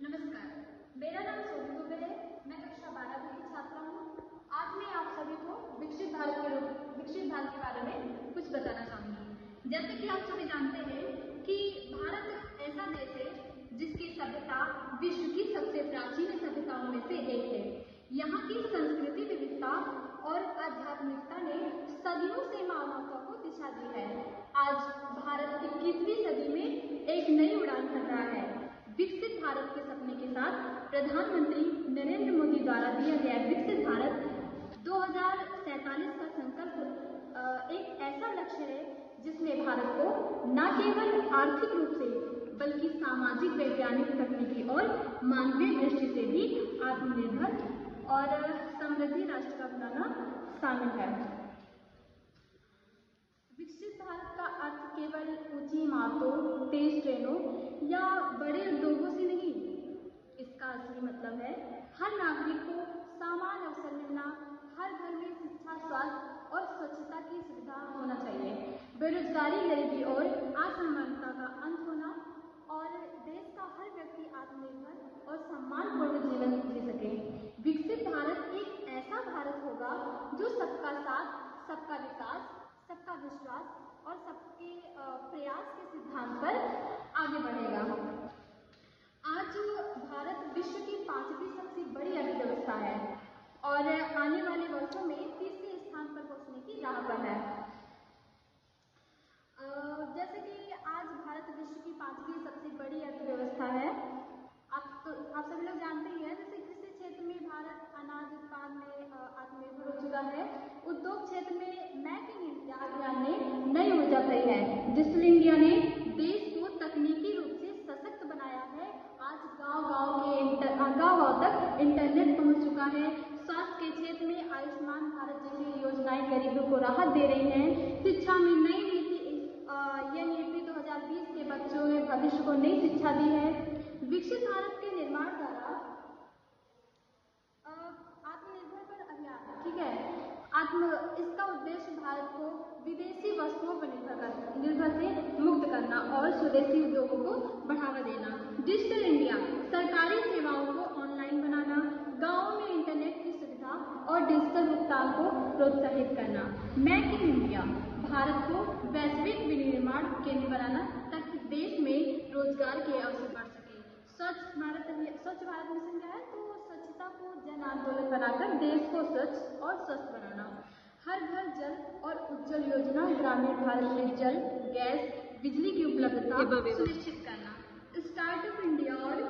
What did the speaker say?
नमस्कार, मेरा नाम सोनी दुबे है। मैं कक्षा 12वीं की छात्रा हूँ। आज मैं आप सभी को विकसित भारत के बारे में कुछ बताना चाहूँगी। जैसे कि आप सभी जानते हैं कि भारत एक ऐसा देश है जिसकी सभ्यता विश्व की सबसे प्राचीन सभ्यताओं में से एक है। यहाँ की संस्कृति विविधता और आध्यात्मिकता ने सदियों से मानवता को दिशा दी है। आज भारत 21वीं सदी में एक नई उड़ान भर रहा है। विकसित भारत के सपने के साथ प्रधानमंत्री नरेंद्र मोदी द्वारा दिया गया विकसित भारत 2047 का संकल्प एक ऐसा लक्ष्य है जिसमें भारत को न केवल आर्थिक रूप से बल्कि सामाजिक, वैज्ञानिक, तकनीकी और मानवीय दृष्टि से भी आत्मनिर्भर और समृद्धि राष्ट्र का बनाना शामिल है। विकसित भारत का अर्थ केवल ऊंची इमारतों, तेज ट्रेनों या बड़े उद्योगों से नहीं, इसका असली मतलब है हर नागरिक को समान अवसर मिलना, हर घर में शिक्षा, स्वास्थ्य और स्वच्छता की सुविधा होना चाहिए, बेरोजगारी, गरीबी और असमानता का अंत होना और देश का हर व्यक्ति आत्मनिर्भर और सम्मानपूर्ण जीवन जी सके। विकसित भारत एक ऐसा भारत होगा जो सबका साथ, सबका विकास, सबका विश्वास और सबके प्रयास के सिद्धांत पर आगे बढ़ेगा। आज भारत विश्व की 5वीं सबसे बड़ी अर्थव्यवस्था है और आने वाले वर्षों में 30वें स्थान पर पहुंचने की राह पर है। जैसे कि आज भारत विश्व की 5वीं सबसे बड़ी अर्थव्यवस्था है। आप सभी लोग जानते ही हैं, जैसे कृषि क्षेत्र में भारत अनाज उत्पादन में आत्मनिर्भर हो चुका है। उद्योग क्षेत्र में मेक इन इंडिया अभियान ने नई ऊर्जा भरी है। डिजिटल इंडिया ने देश को तकनीकी रूप से सशक्त बनाया है। आज गांव तक इंटरनेट पहुंच चुका है। स्वास्थ्य के क्षेत्र में आयुष्मान भारत जैसी योजनाएं गरीबों को राहत दे रही हैं। शिक्षा में नई नीति, यह नीति 2020 के बच्चों में भविष्य को नई शिक्षा दी है। विकसित भारत के निर्माण द्वारा आत्मनिर्भर पर अभियान, ठीक है, इसका उद्देश्य भारत को विदेशी वस्तुओं पर निर्भर से मुक्त करना और स्वदेशी उद्योगों को बढ़ावा देना। डिजिटल इंडिया, सरकारी सेवाओं को ऑनलाइन बनाना, गाँव में इंटरनेट की सुविधा और डिजिटल भुगतान को प्रोत्साहित करना। मेक इन इंडिया, भारत को वैश्विक विनिर्माण केंद्र बनाना ताकि देश में रोजगार के अवसर बढ़ सके। स्वच्छ भारत मिशन क्या है, तो स्वच्छता को जन आंदोलन बनाकर देश को स्वच्छ और स्वस्थ बनाना। हर घर जल और उज्जवल योजना, ग्रामीण भारत में जल, गैस, बिजली की उपलब्धता सुनिश्चित करना। स्टार्टअप इंडिया और